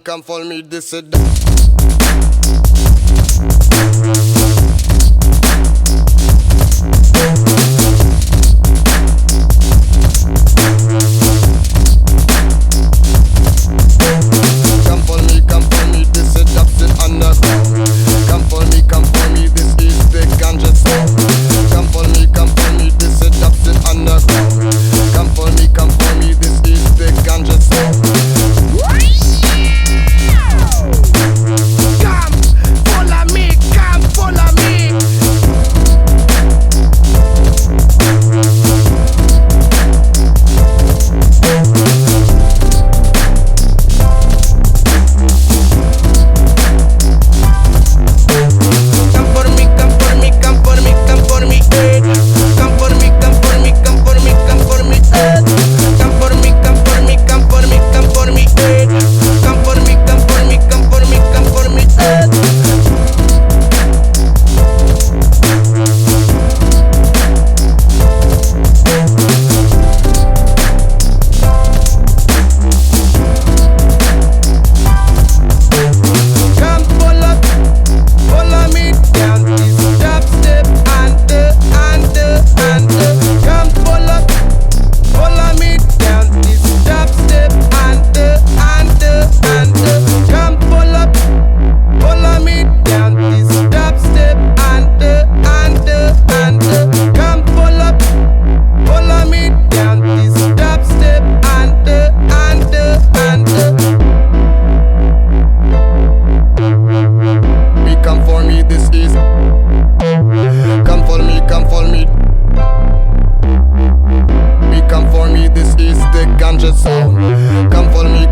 come follow me, this is come follow me, this is Dubstep Underground. Come follow me, this is the ganja sound. Come follow me, this is Dubstep Underground. Come follow me, this is the ganja sound.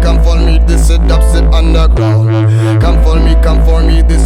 Come follow me, this is Dubstep Underground. Come follow me, this